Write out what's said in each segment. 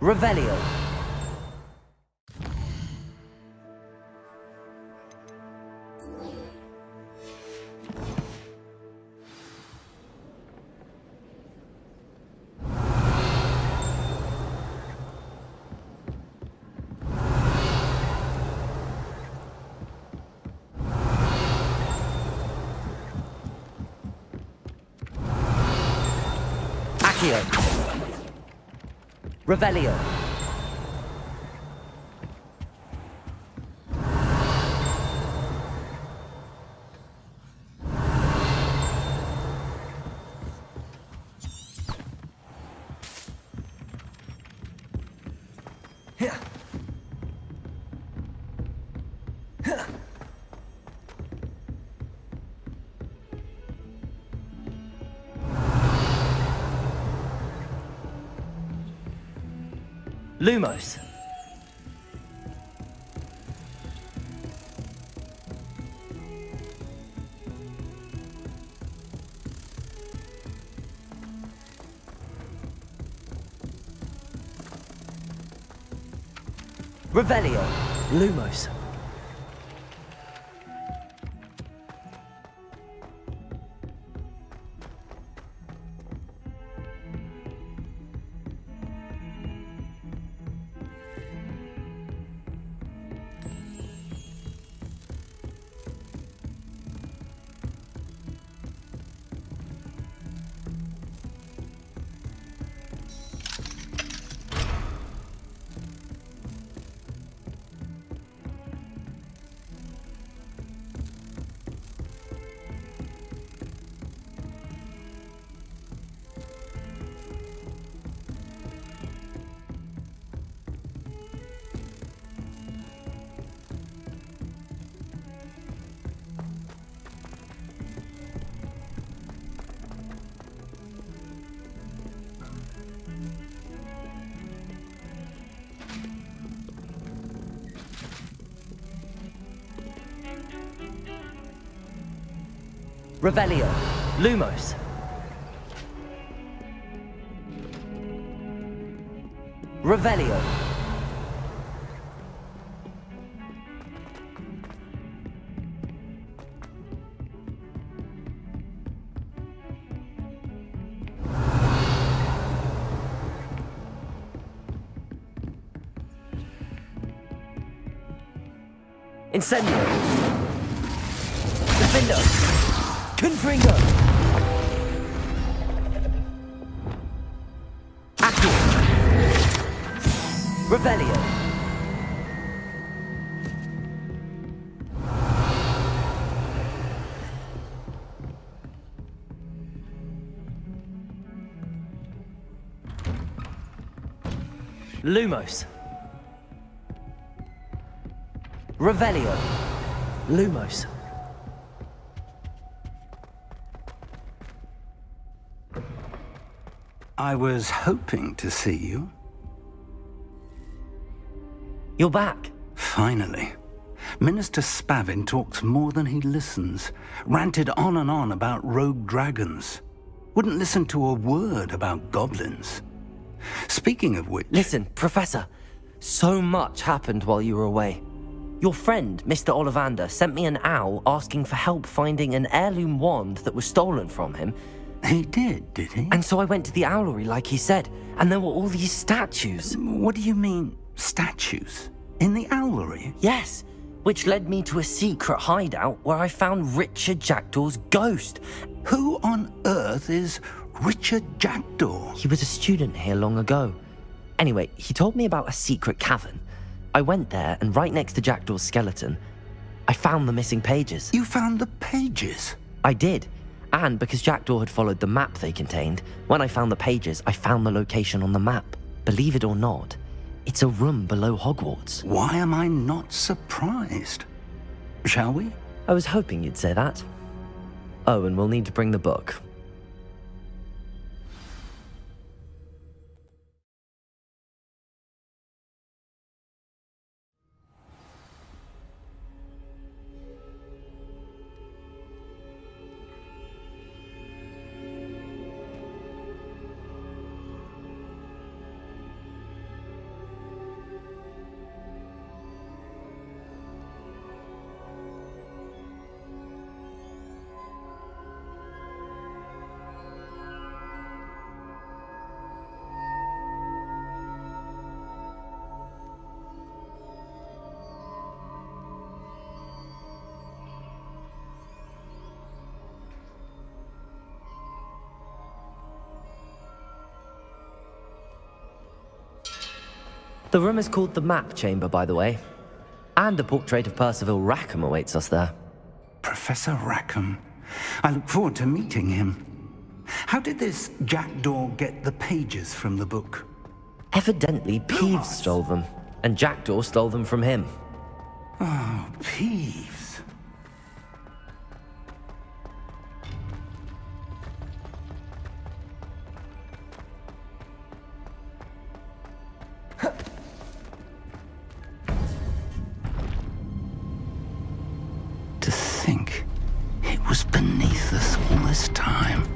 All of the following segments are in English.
Revelio. Revelio. Lumos. Revelio. Lumos. Revelio. Lumos. Revelio. Incendio. Defendo. Confringo. Accio. Revelio. Lumos. Revelio. Lumos. I was hoping to see you. You're back. Finally. Minister Spavin talks more than he listens. Ranted on and on about rogue dragons. Wouldn't listen to a word about goblins. Speaking of which... Listen, Professor. So much happened while you were away. Your friend, Mr. Ollivander, sent me an owl asking for help finding an heirloom wand that was stolen from him. He did he? And so I went to the owlery like he said, and there were all these statues. What do you mean, statues? In the owlery? Yes, which led me to a secret hideout where I found Richard Jackdaw's ghost. Who on earth is Richard Jackdaw? He was a student here long ago. Anyway, he told me about a secret cavern. I went there, and right next to Jackdaw's skeleton, I found the missing pages. You found the pages? I did. And because Jackdaw had followed the map they contained, when I found the pages, I found the location on the map. Believe it or not, it's a room below Hogwarts. Why am I not surprised? Shall we? I was hoping you'd say that. Oh, and we'll need to bring the book. The room is called the Map Chamber, by the way. And a portrait of Percival Rachkam awaits us there. Professor Rachkam. I look forward to meeting him. How did this jackdaw get the pages from the book? Evidently, Peeves stole them, and Jackdaw stole them from him. Oh, Peeves. To think it was beneath us all this time.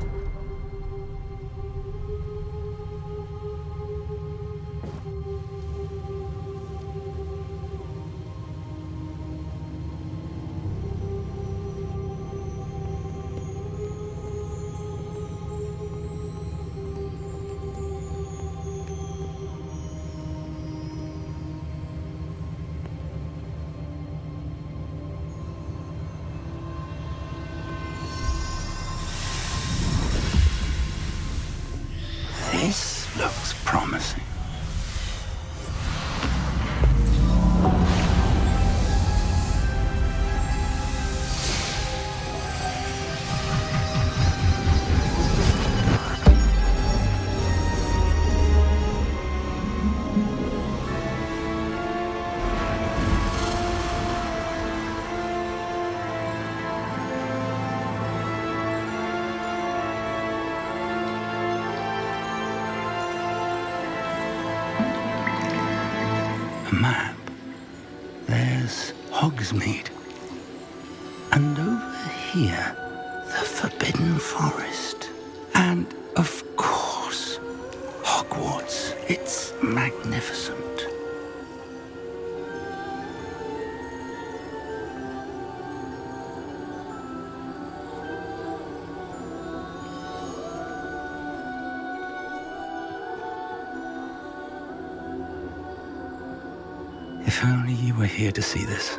This looks promising. A map. There's Hogsmeade. And over here, the Forbidden Forest. And, of course, Hogwarts. It's magnificent. If only you were here to see this.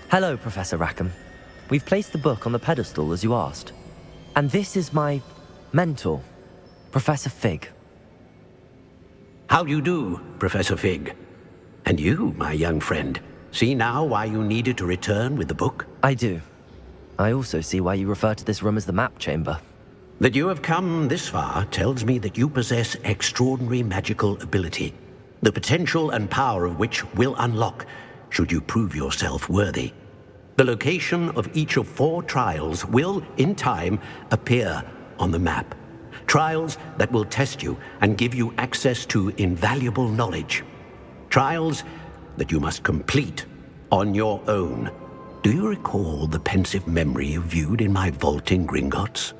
Hello, Professor Rachkam. We've placed the book on the pedestal as you asked. And this is my mentor, Professor Fig. How do you do, Professor Fig? And you, my young friend, see now why you needed to return with the book? I do. I also see why you refer to this room as the Map Chamber. That you have come this far tells me that you possess extraordinary magical ability, the potential and power of which will unlock should you prove yourself worthy. The location of each of 4 trials will, in time, appear on the map. Trials that will test you and give you access to invaluable knowledge. Trials that you must complete on your own. Do you recall the pensive memory you viewed in my vault in Gringotts?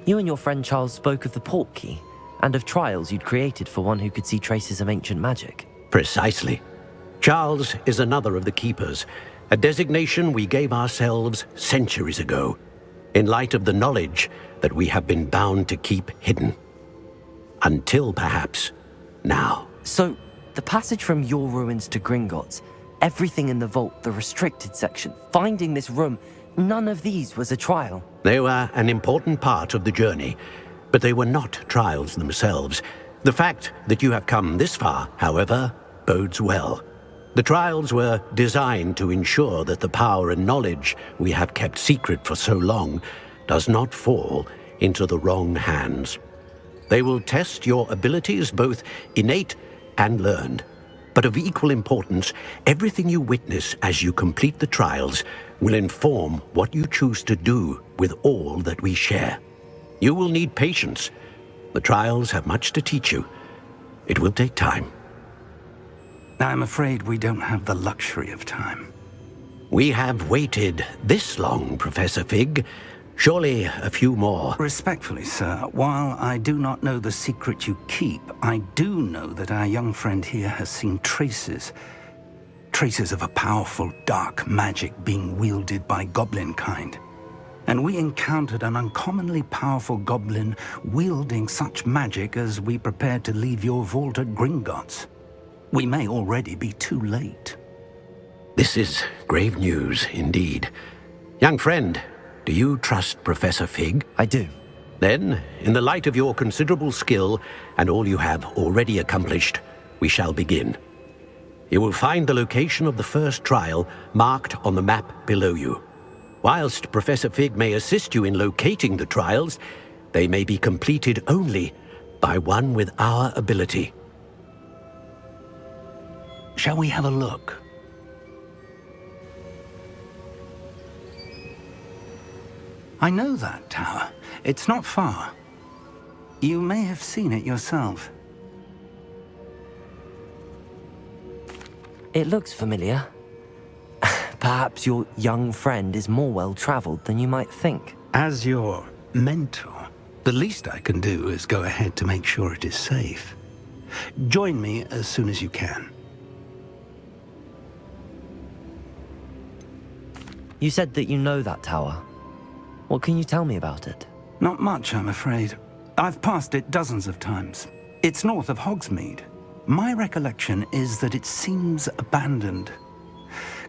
You and your friend Charles spoke of the Portkey, and of trials you'd created for one who could see traces of ancient magic. Precisely. Charles is another of the Keepers, a designation we gave ourselves centuries ago, in light of the knowledge that we have been bound to keep hidden. Until, perhaps, now. So, the passage from your ruins to Gringotts, everything in the vault, the restricted section, finding this room, none of these was a trial. They were an important part of the journey, but they were not trials themselves. The fact that you have come this far, however, bodes well. The trials were designed to ensure that the power and knowledge we have kept secret for so long does not fall into the wrong hands. They will test your abilities, both innate and learned. But of equal importance, everything you witness as you complete the trials will inform what you choose to do with all that we share. You will need patience. The trials have much to teach you. It will take time. I'm afraid we don't have the luxury of time. We have waited this long, Professor Fig. Surely a few more. Respectfully, sir, while I do not know the secret you keep, I do know that our young friend here has seen traces of a powerful dark magic being wielded by goblin kind. And we encountered an uncommonly powerful goblin wielding such magic as we prepared to leave your vault at Gringotts. We may already be too late. This is grave news indeed. Young friend, do you trust Professor Fig? I do. Then, in the light of your considerable skill and all you have already accomplished, we shall begin. You will find the location of the first trial marked on the map below you. Whilst Professor Fig may assist you in locating the trials, they may be completed only by one with our ability. Shall we have a look? I know that tower. It's not far. You may have seen it yourself. It looks familiar. Perhaps your young friend is more well-traveled than you might think. As your mentor, the least I can do is go ahead to make sure it is safe. Join me as soon as you can. You said that you know that tower. What can you tell me about it? Not much, I'm afraid. I've passed it dozens of times. It's north of Hogsmeade. My recollection is that it seems abandoned.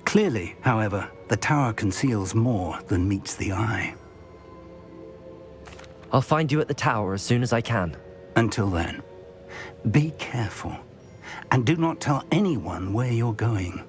Clearly, however, the tower conceals more than meets the eye. I'll find you at the tower as soon as I can. Until then, be careful, and do not tell anyone where you're going.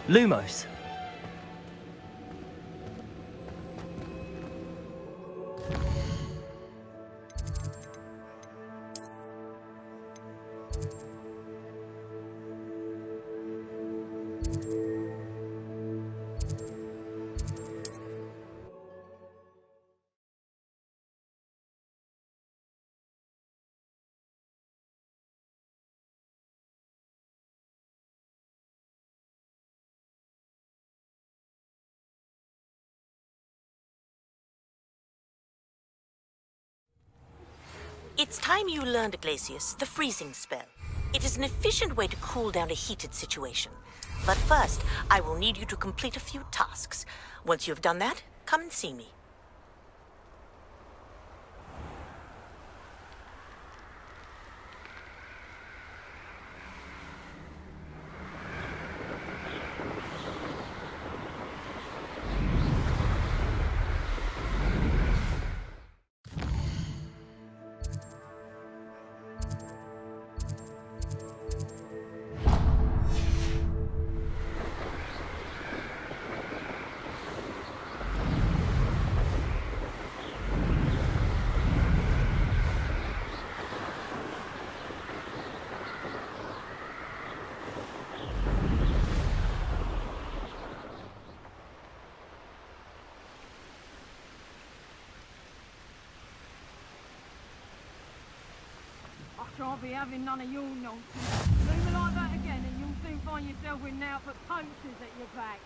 Lumos. It's time you learned, Glacius, the freezing spell. It is an efficient way to cool down a heated situation. But first, I will need you to complete a few tasks. Once you've done that, come and see me. I shan't be having none of your nonsense. Do me like that again and you'll soon find yourself with now for poachers at your back.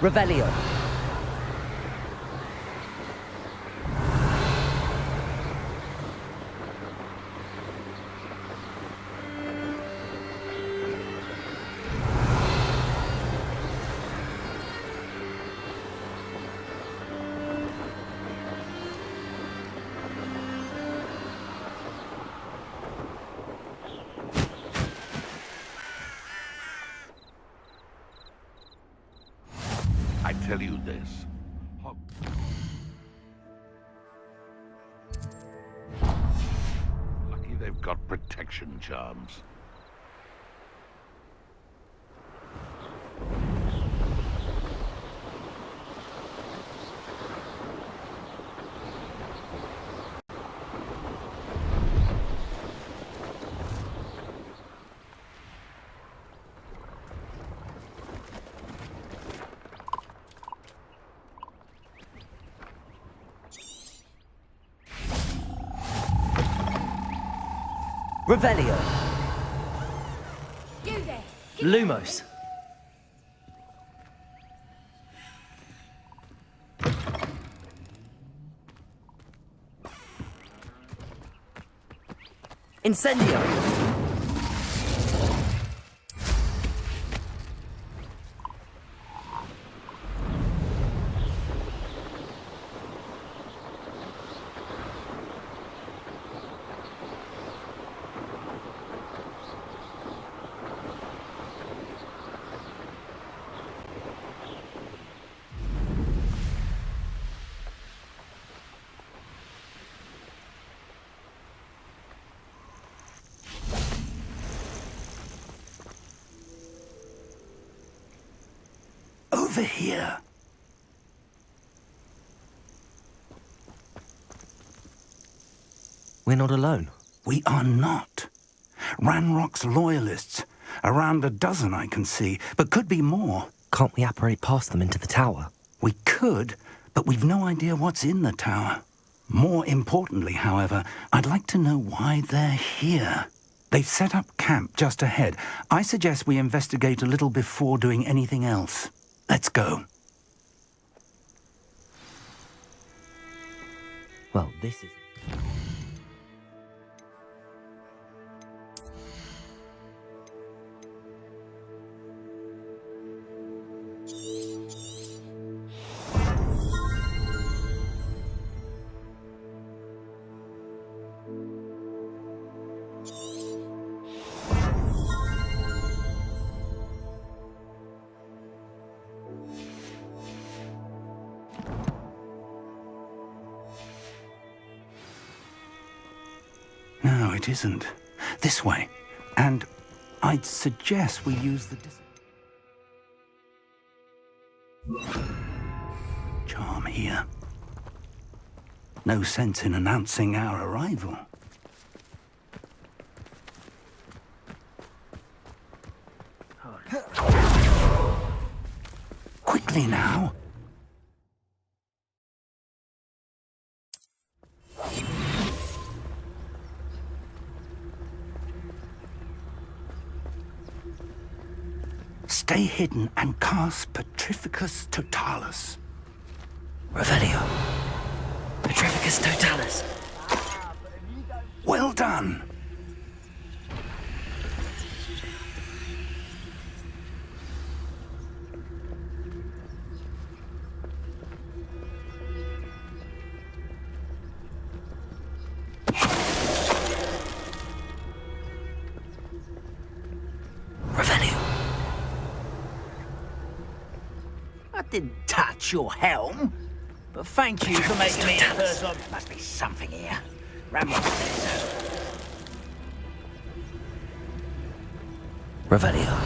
Revelio. tell you this. Lucky they've got protection charms. Revelio. You there! Lumos. Incendio. Over here. We're not alone. We are not. Ranrock's loyalists. Around a dozen I can see, but could be more. Can't we apparate past them into the tower? We could, but we've no idea what's in the tower. More importantly, however, I'd like to know why they're here. They've set up camp just ahead. I suggest we investigate a little before doing anything else. Let's go. Well, this is... No, it isn't. This way. And I'd suggest we use the charm here. No sense in announcing our arrival. Quickly now. Stay hidden and cast Petrificus Totalis. Revelio. Petrificus Totalis. Well done. Revelio. I didn't touch your helm, but thank you for making me Percival. Must be something here. Ramrock says so. Revelio.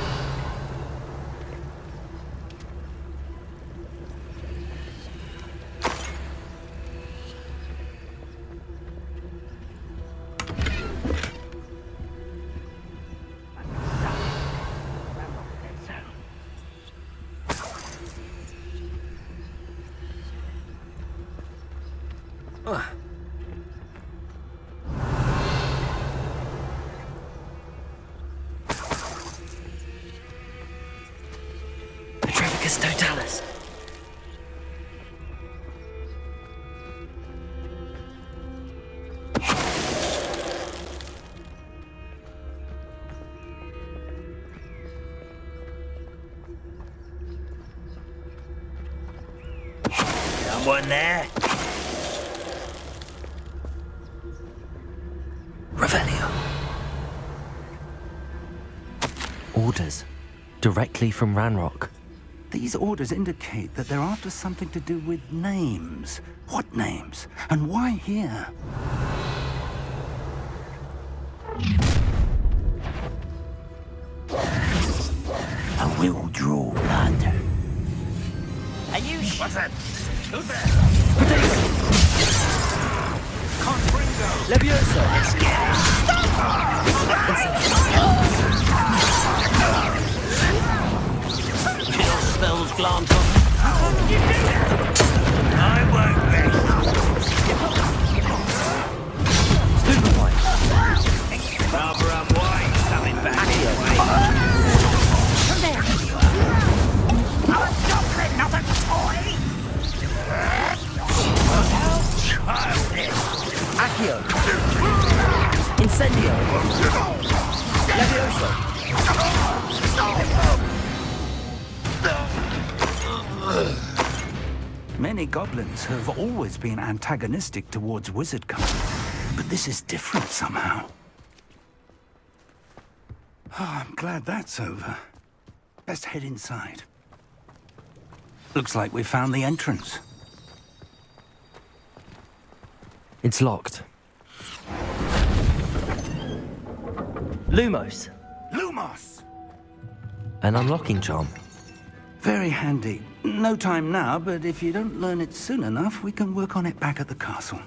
Petrificus Totalis. Someone there? Revelio. Orders. Directly from Ranrock. These orders indicate that they're after something to do with names. What names? And why here? I will draw blood. And you What's that? Who's there? Levioso! chill spells glance on. I won't rest. Stupefy! Rather unwise coming back this way. I'm a chocolate, not a toy. Accio! Incendio! Levioso! Many goblins have always been antagonistic towards wizard kind, but this is different somehow. Oh, I'm glad that's over. Let's head inside. Looks like we found the entrance. It's locked. Lumos! Lumos! An unlocking charm. Very handy. No time now, but if you don't learn it soon enough, we can work on it back at the castle.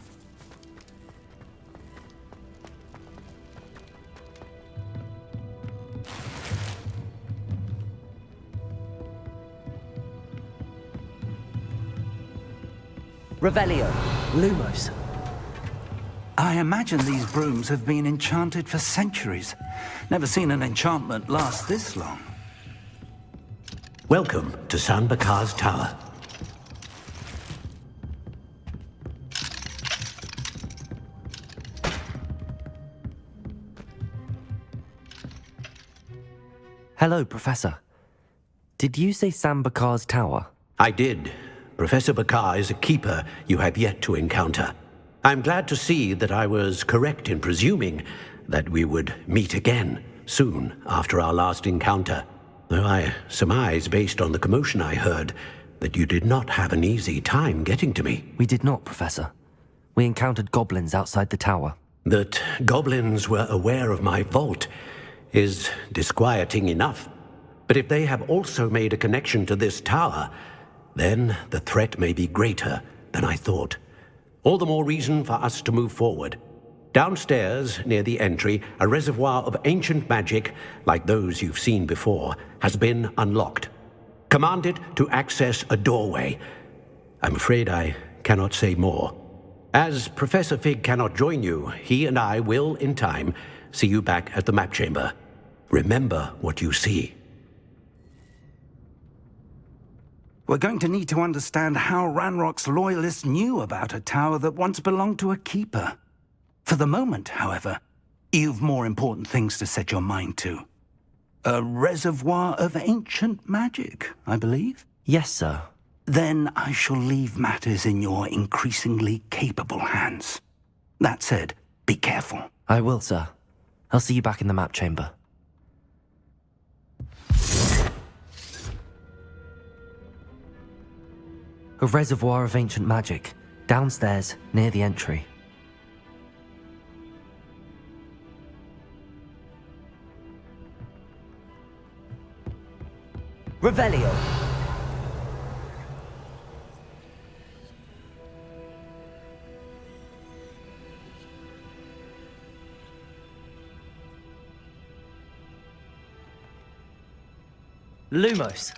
Revelio. Lumos. I imagine these brooms have been enchanted for centuries. Never seen an enchantment last this long. Welcome to Sanbakar's Tower. Hello, Professor. Did you say Sambakar's tower? I did. Professor Bakar is a keeper you have yet to encounter. I'm glad to see that I was correct in presuming that we would meet again soon after our last encounter. Though I surmise, based on the commotion I heard, that you did not have an easy time getting to me. We did not, Professor. We encountered goblins outside the tower. That goblins were aware of my vault is disquieting enough. But if they have also made a connection to this tower, then the threat may be greater than I thought. All the more reason for us to move forward. Downstairs, near the entry, a reservoir of ancient magic, like those you've seen before, has been unlocked. Command it to access a doorway. I'm afraid I cannot say more. As Professor Fig cannot join you, he and I will, in time, see you back at the map chamber. Remember what you see. We're going to need to understand how Ranrock's loyalists knew about a tower that once belonged to a keeper. For the moment, however, you've more important things to set your mind to. A reservoir of ancient magic, I believe? Yes, sir. Then I shall leave matters in your increasingly capable hands. That said, be careful. I will, sir. I'll see you back in the map chamber. A reservoir of ancient magic, downstairs, near the entry. Revelio. Lumos.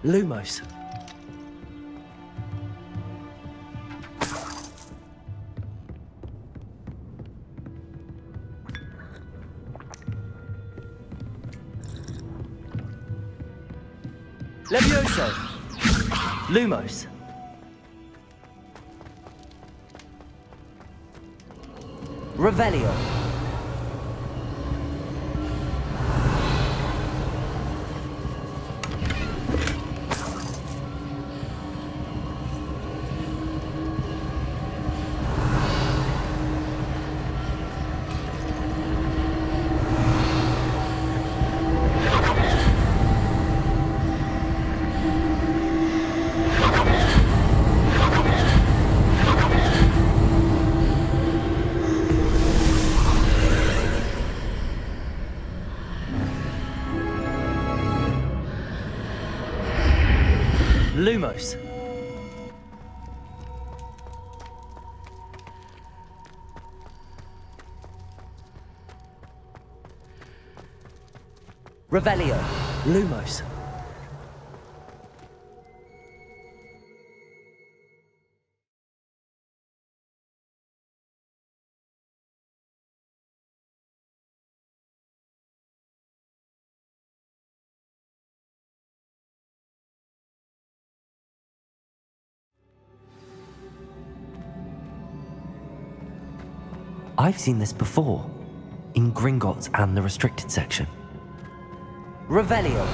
Lumos. Levioso. Lumos. Revelio. Lumos. Revelio. Lumos. I've seen this before, in Gringotts and the restricted section. Revelio.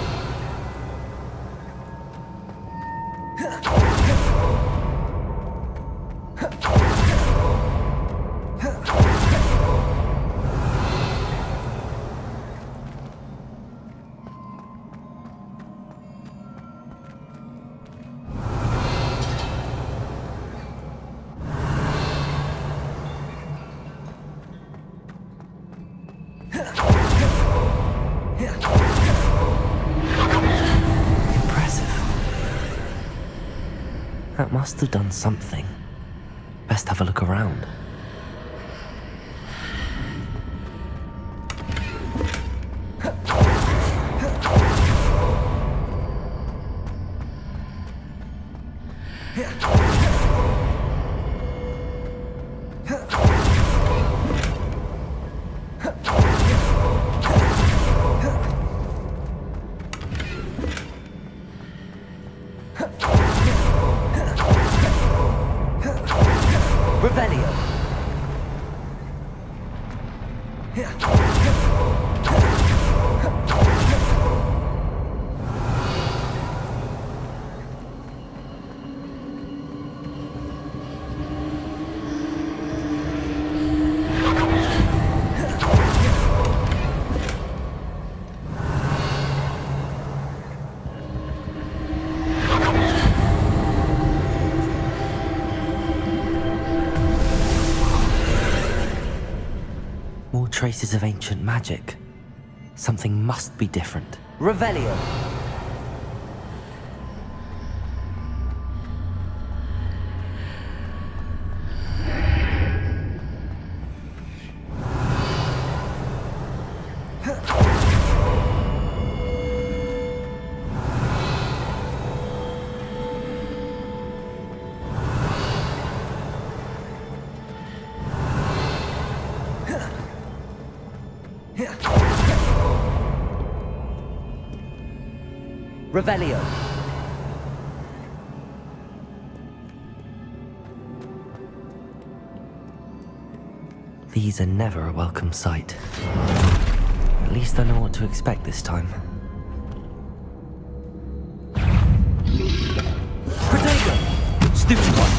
That must have done something. Best have a look around. Revelio. More traces of ancient magic. Something must be different. Revelio. Revelio. These are never a welcome sight. At least I know what to expect this time. Protego! Stupid one!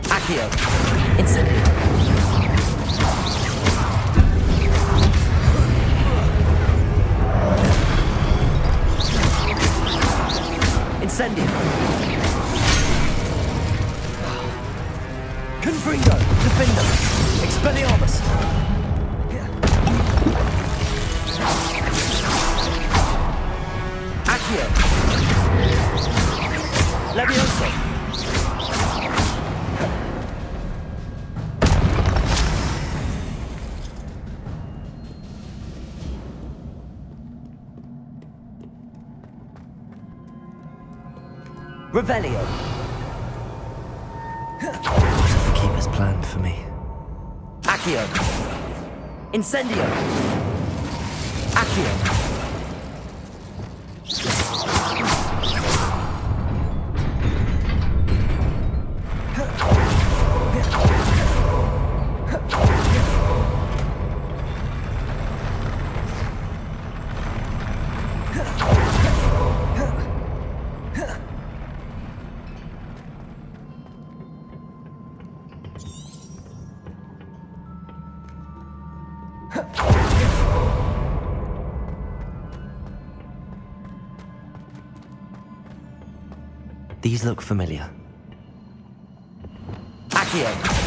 Accio! Incendio! Incendio! Confringo! Defender! Expelliarmus! Accio! Levioso! Revelio. What have the keepers planned for me? Accio. Incendio. Accio. These look familiar. Accio.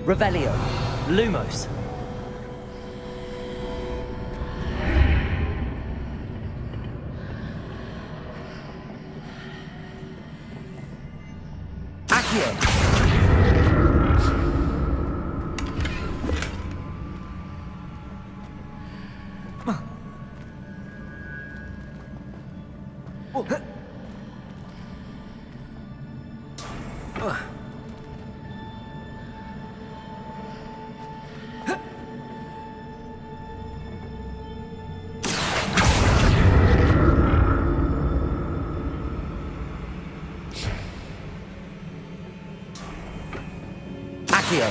Revelio. Lumos. Accio. Accio.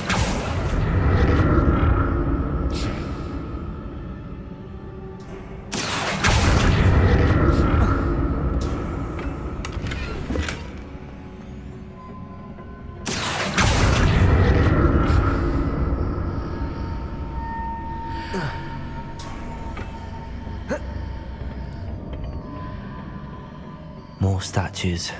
More statues.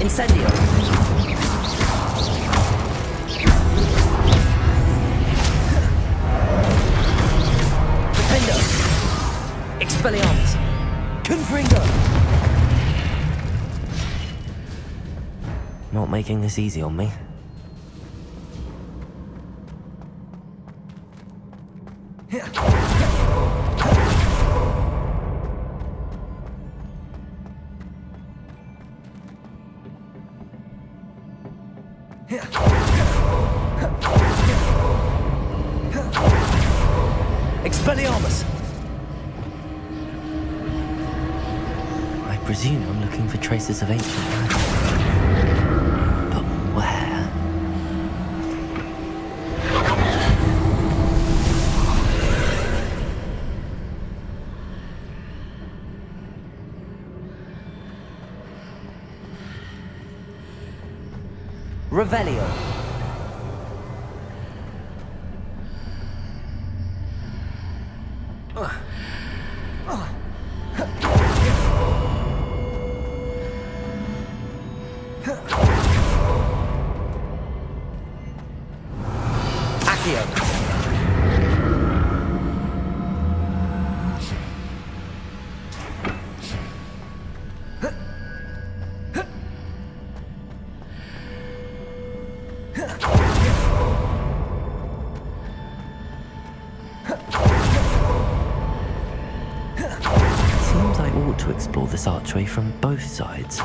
Incendio. Defendo. Expelliarmus. Confringo. Not making this easy on me. Expelliarmus! I presume I'm looking for traces of ancient magic. But where? Revelio. Accio. Seems I ought to explore this archway from both sides.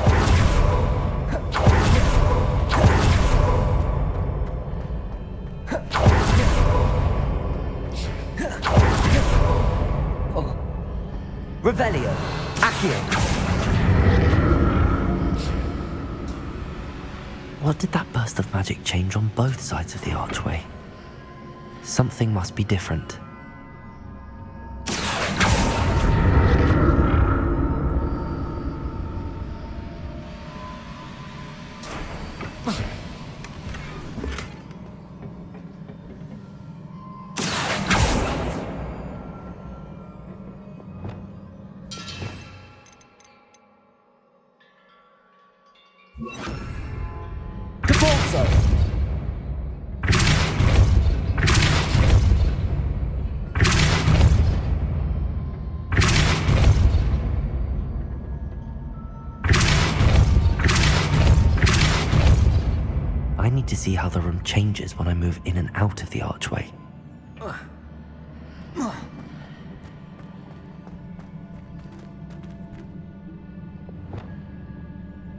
Revelio. Accio. What did that burst of magic change on both sides of the archway? Something must be different. I need to see how the room changes when I move in and out of the archway.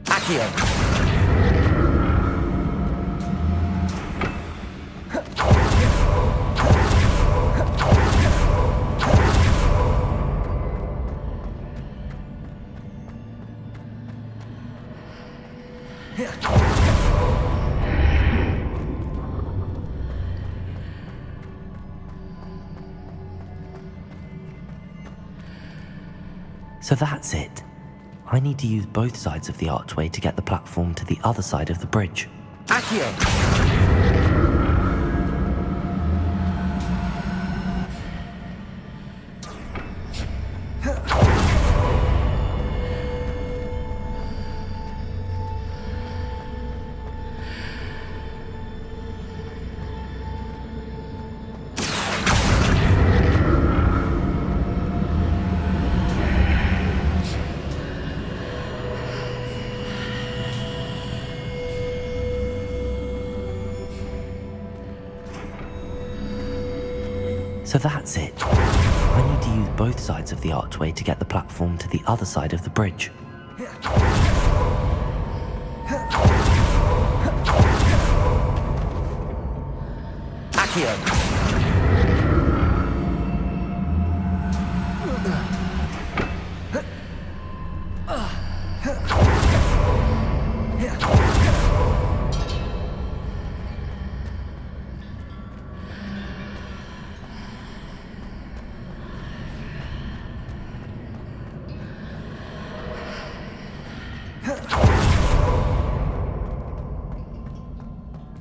Accio. So that's it. I need to use both sides of the archway to get the platform to the other side of the bridge. Accio! So that's it. I need to use both sides of the archway to get the platform to the other side of the bridge. Accio!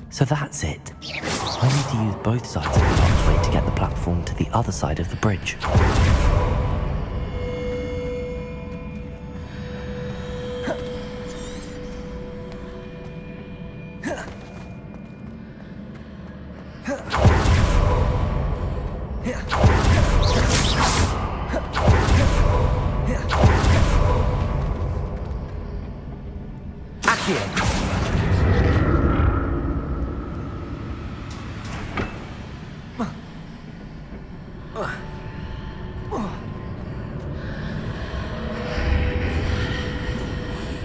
So that's it. I need to use both sides of the archway to get the platform to the other side of the bridge. Accio!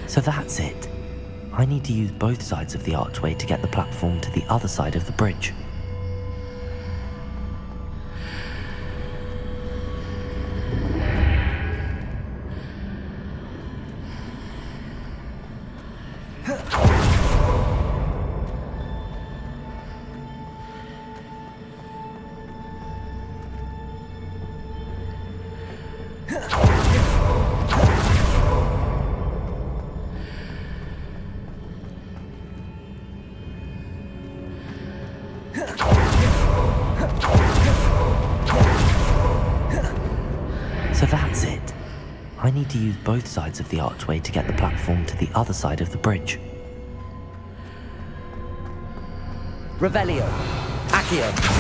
So that's it. I need to use both sides of the archway to get the platform to the other side of the bridge. So that's it. I need to use both sides of the archway to get the platform to the other side of the bridge. Revelio. Accio! Accio.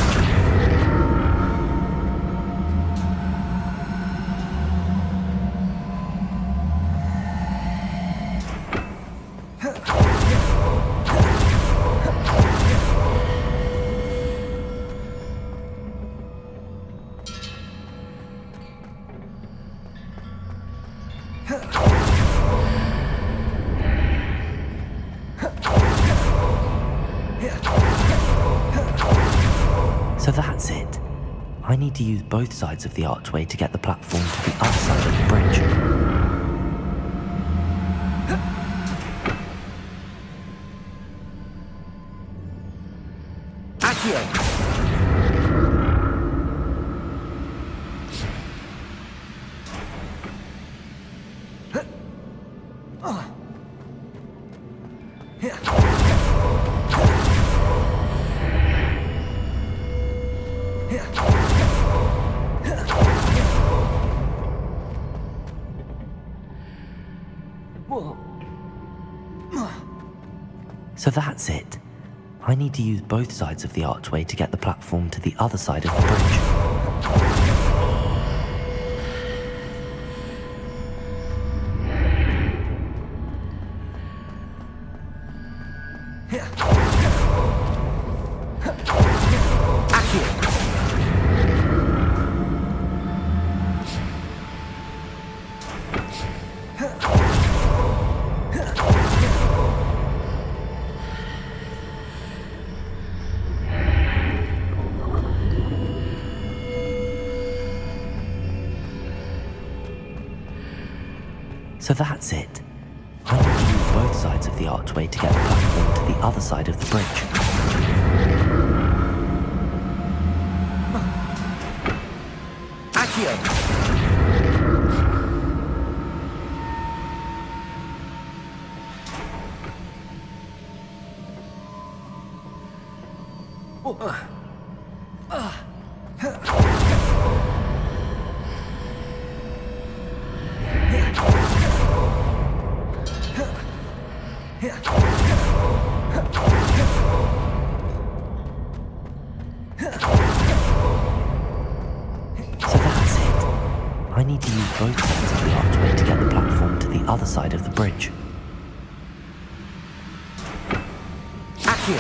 So that's it. I need to use both sides of the archway to get the platform to the other side of the bridge. Accio! So that's it. I need to use both sides of the archway to get the platform to the other side of the bridge. So that's it. I need to use both sides of the archway to get the platform to the other side of the bridge. Accio! I need to use both sides of the archway to get the platform to the other side of the bridge. Accio!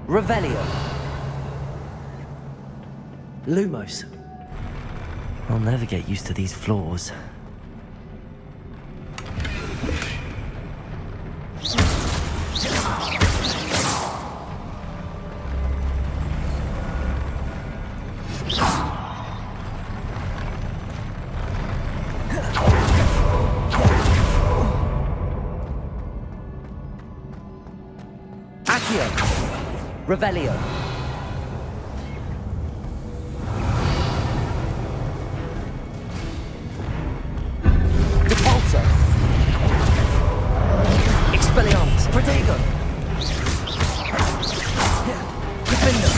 Revelio. Lumos. I'll never get used to these floors. Revelio. Repulsor. Expelliarmus. Protego. Defender.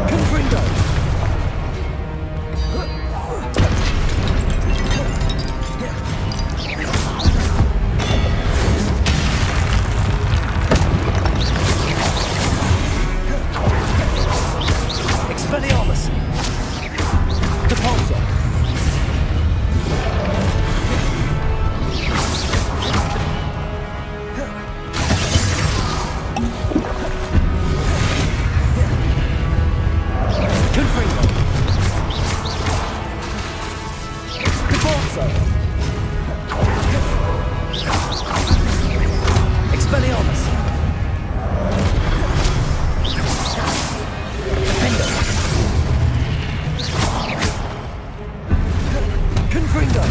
Confringo. Expelliarmus. Repulsor. Confringo. Repulsor. Expelliarmus. Defender. Confringo.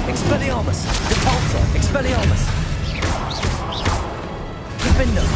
Expelliarmus. Repulsor. Expelliarmus. Defender.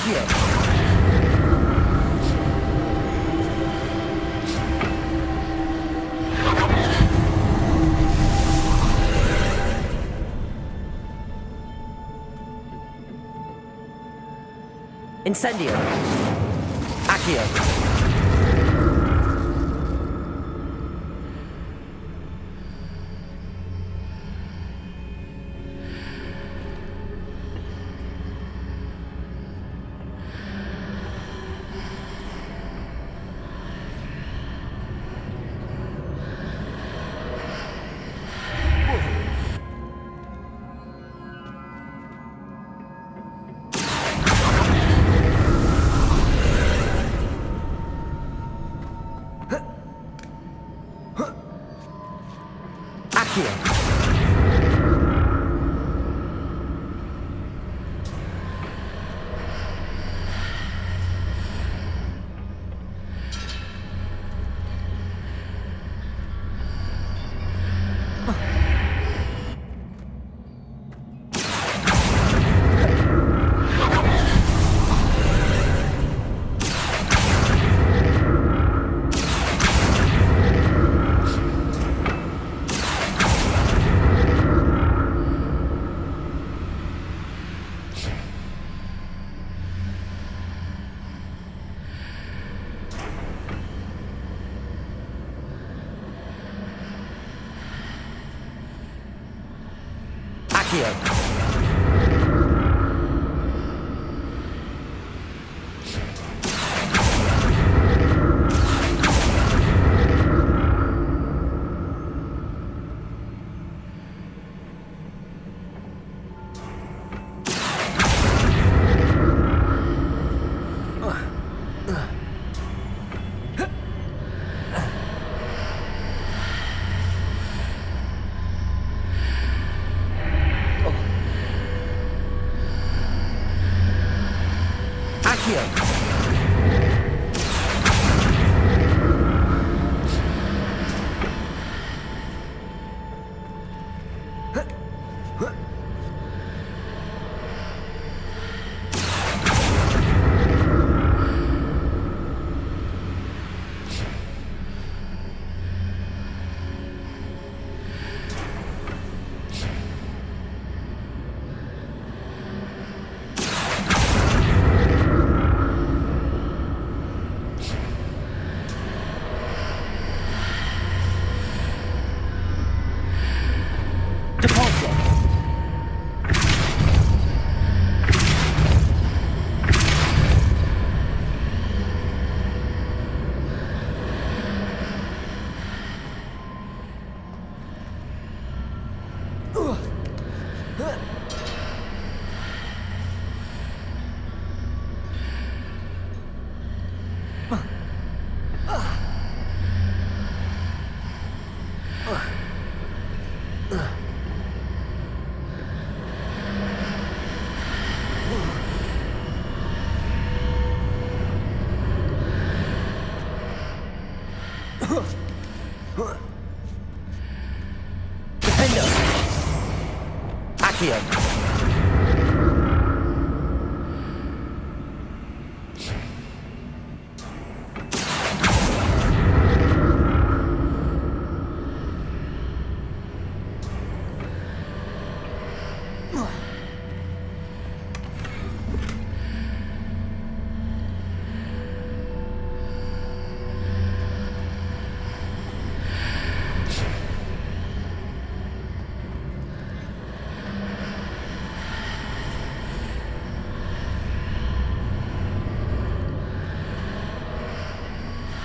Accio. Incendio. Accio.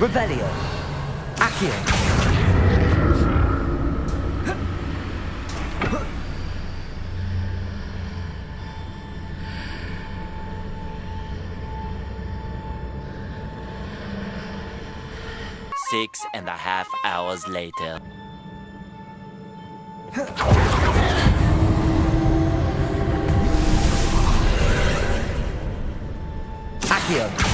Revelio. Accio. Six and a half hours later. Accio.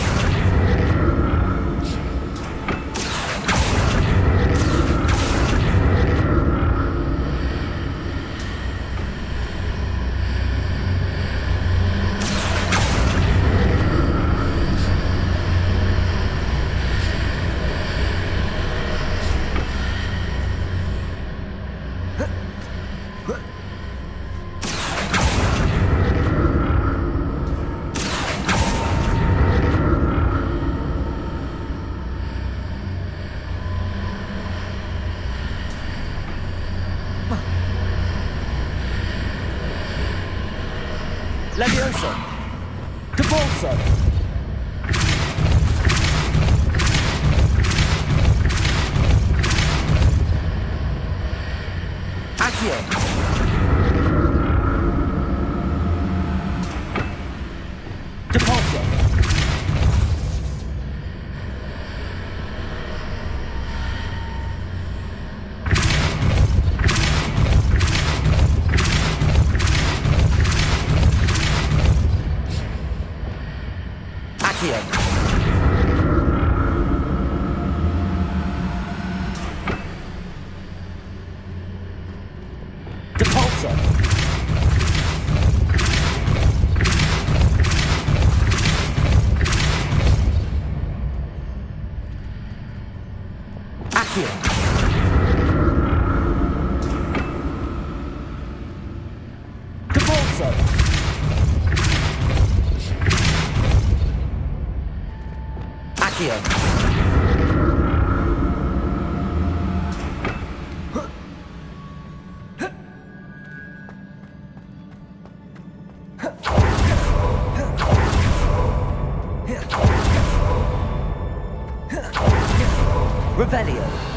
Levioso! Debolso! Accio! Depulso! Accio! Depulso! Accio! Depulso! Accio! Revelio.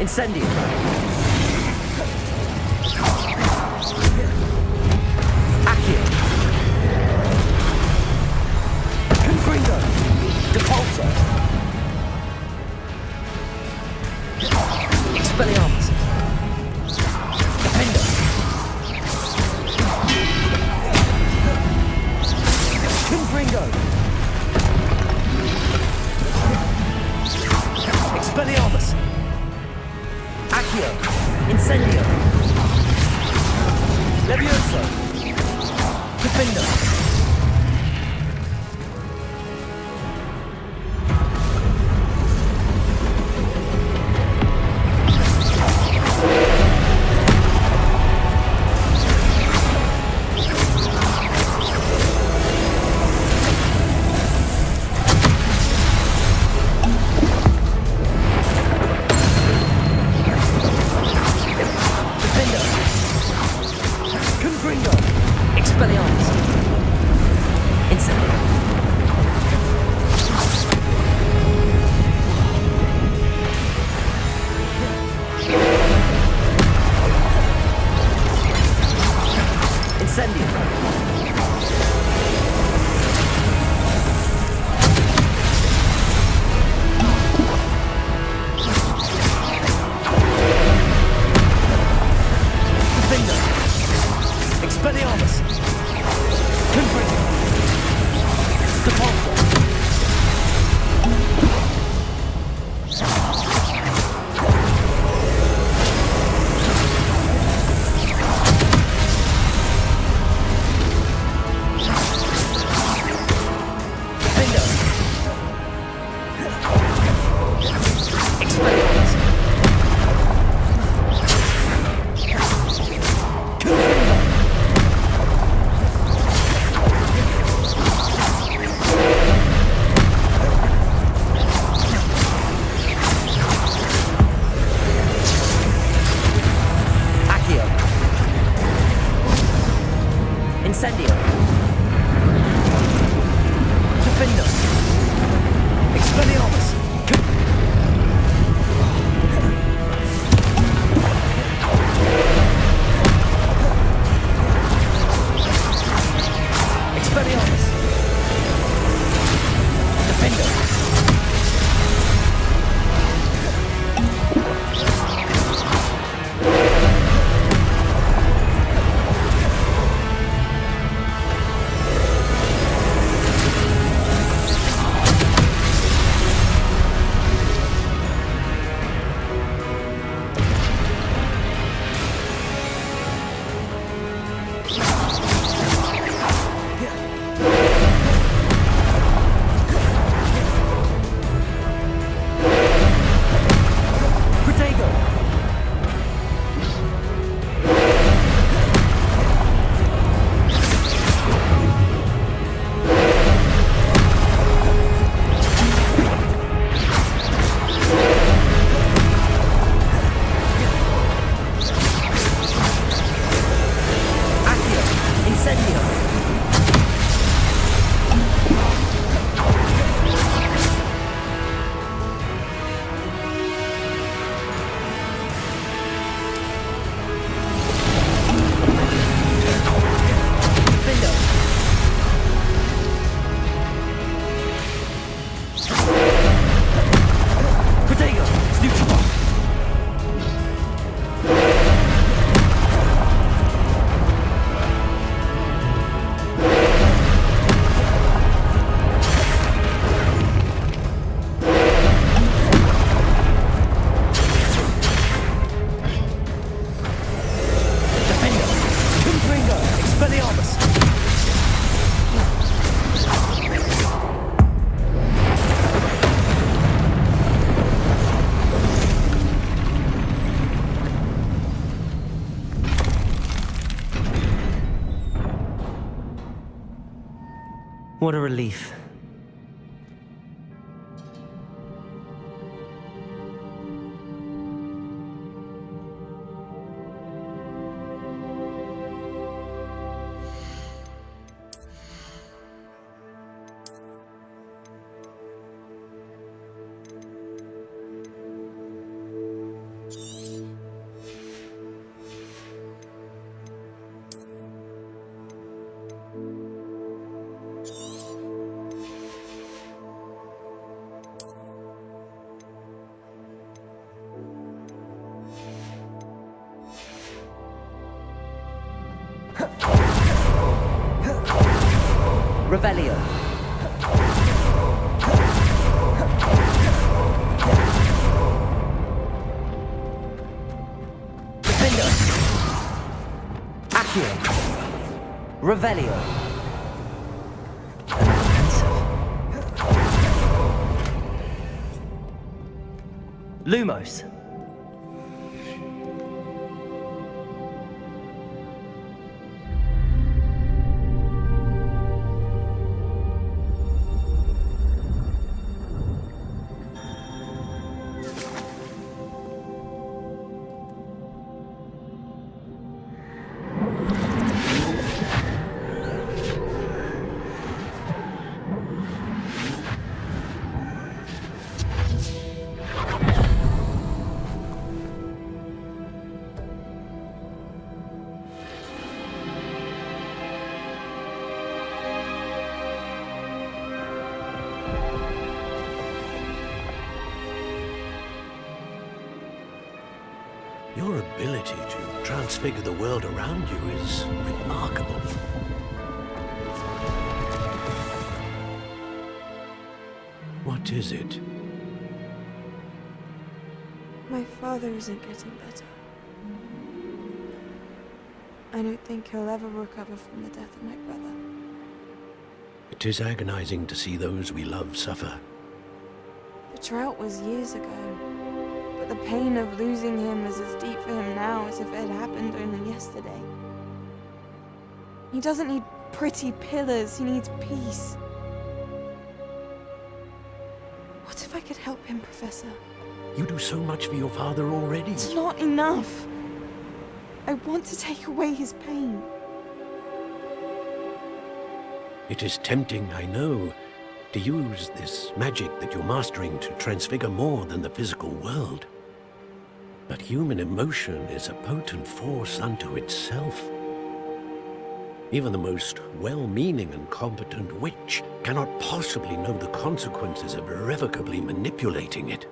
Incendio. Accio. Confringo. Depulso. Expelliarmus. Defender. Confringo. Expelliarmus. Accio. Incendio. Levioso. Defender. Expelliarmus. What a relief. Revelio. Defender. Accio. Revelio. Another pensive. Lumos. Your ability to transfigure the world around you is remarkable. What is it? My father isn't getting better. I don't think he'll ever recover from the death of my brother. It is agonizing to see those we love suffer. The drought was years ago, but the pain of losing him is as deep for him now as if it had happened only yesterday. He doesn't need pretty pillars, he needs peace. What if I could help him, Professor? You do so much for your father already. It's not enough. I want to take away his pain. It is tempting, I know, to use this magic that you're mastering to transfigure more than the physical world. But human emotion is a potent force unto itself. Even the most well-meaning and competent witch cannot possibly know the consequences of irrevocably manipulating it.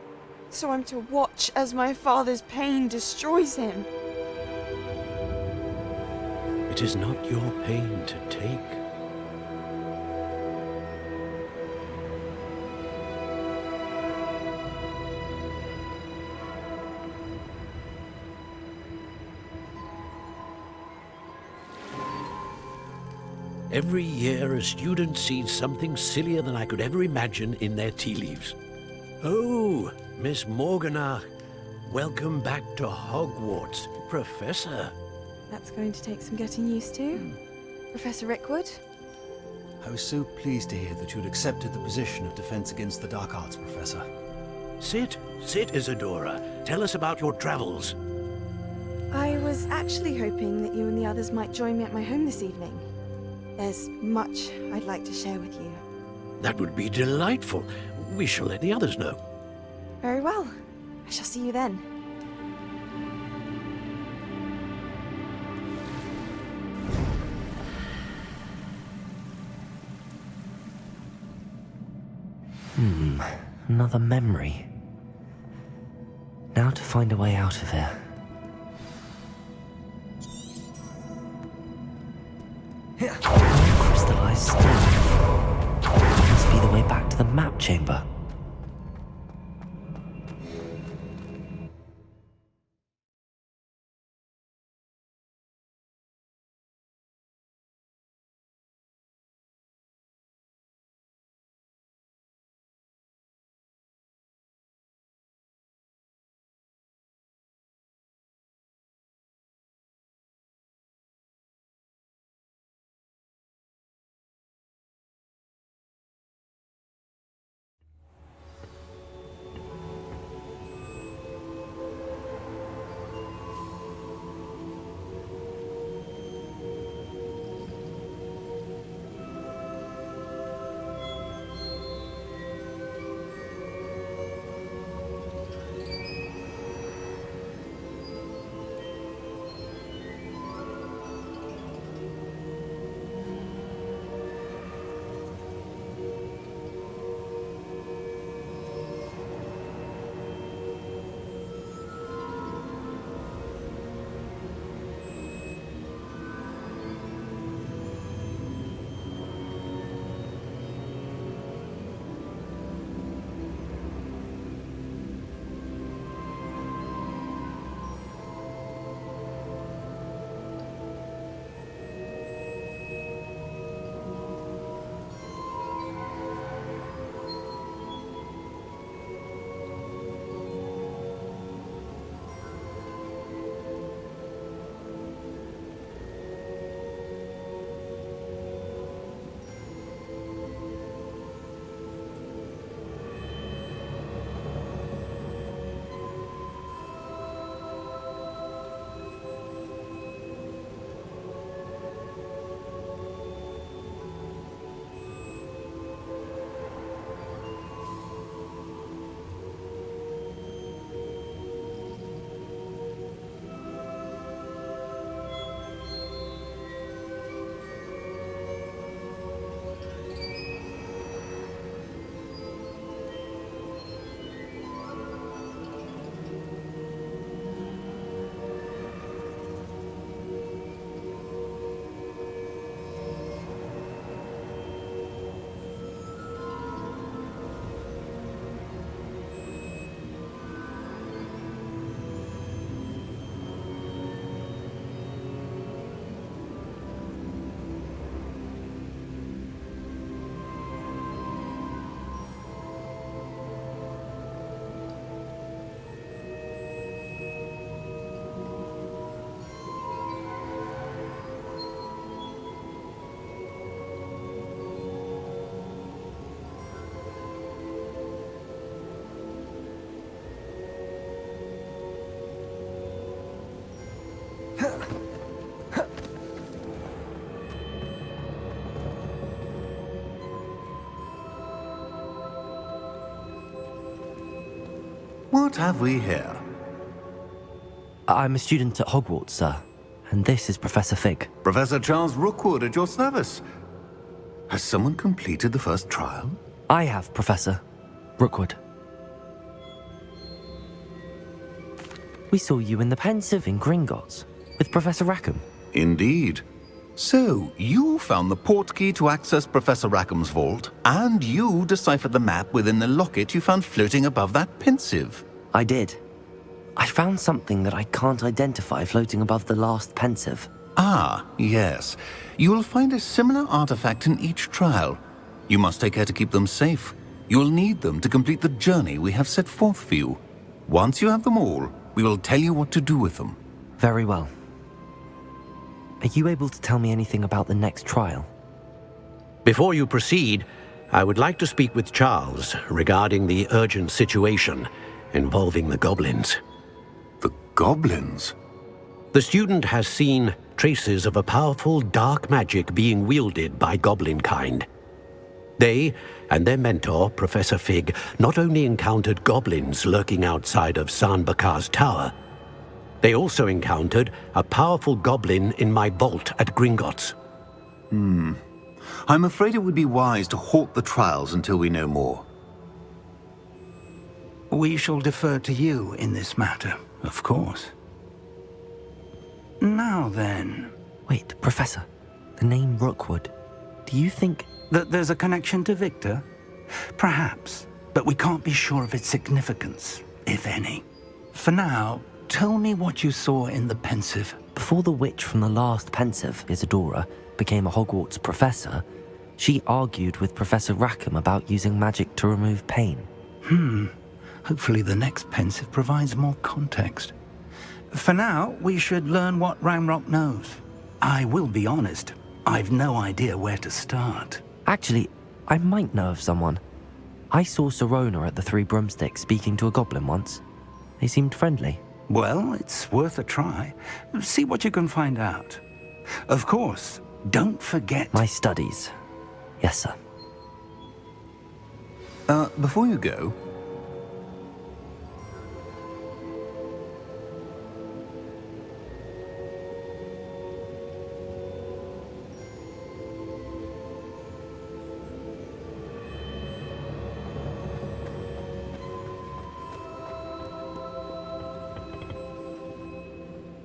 So I'm to watch as my father's pain destroys him. It is not your pain to take. Every year, a student sees something sillier than I could ever imagine in their tea leaves. Oh, Miss Morganach, welcome back to Hogwarts, Professor. That's going to take some getting used to. Professor Rickwood? I was so pleased to hear that you'd accepted the position of Defense Against the Dark Arts, Professor. Sit, Isadora. Tell us about your travels. I was actually hoping that you and the others might join me at my home this evening. There's much I'd like to share with you. That would be delightful. We shall let the others know. Very well. I shall see you then. Another memory. Now to find a way out of here. Crystallized stone. That must be the way back to the map chamber. What have we here? I'm a student at Hogwarts, sir. And this is Professor Fig. Professor Charles Rookwood at your service. Has someone completed the first trial? I have, Professor Rookwood. We saw you in the Pensive in Gringotts with Professor Rachkam. Indeed. So, you found the portkey to access Professor Rackham's vault, and you deciphered the map within the locket you found floating above that Pensive. I did. I found something that I can't identify floating above the last Pensive. Ah, yes. You will find a similar artifact in each trial. You must take care to keep them safe. You will need them to complete the journey we have set forth for you. Once you have them all, we will tell you what to do with them. Very well. Are you able to tell me anything about the next trial? Before you proceed, I would like to speak with Charles regarding the urgent situation involving the goblins. The goblins? The student has seen traces of a powerful dark magic being wielded by goblin kind. They and their mentor, Professor Fig, not only encountered goblins lurking outside of San Bakar's tower, they also encountered a powerful goblin in my vault at Gringotts. I'm afraid it would be wise to halt the trials until we know more. We shall defer to you in this matter, of course. Now then... Wait, Professor. The name Rookwood. Do you think... that there's a connection to Victor? Perhaps, but we can't be sure of its significance, if any. For now, tell me what you saw in the Pensive. Before the witch from the last Pensive, Isadora, became a Hogwarts professor, she argued with Professor Rachkam about using magic to remove pain. Hopefully the next Pensive provides more context. For now, we should learn what Ranrock knows. I will be honest, I've no idea where to start. Actually, I might know of someone. I saw Serona at the Three Broomsticks speaking to a goblin once. They seemed friendly. Well, it's worth a try. See what you can find out. Of course, don't forget... My studies. Yes, sir. Before you go...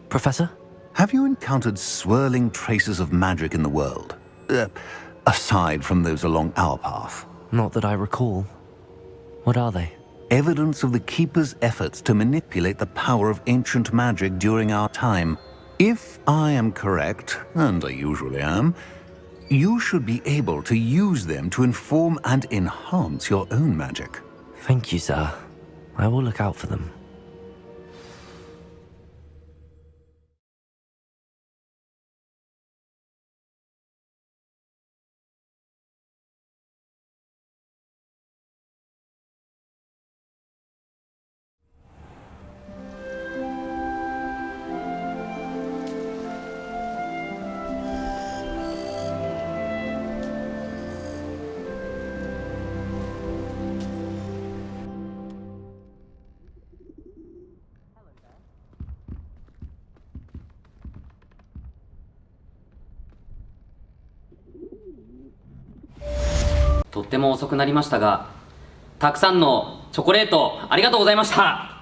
Professor? Have you encountered swirling traces of magic in the world? Aside from those along our path? Not that I recall. What are they? Evidence of the Keeper's efforts to manipulate the power of ancient magic during our time. If I am correct, and I usually am, you should be able to use them to inform and enhance your own magic. Thank you, sir. I will look out for them.とっても遅くなりましたが、たくさんのチョコレートありがとうございました。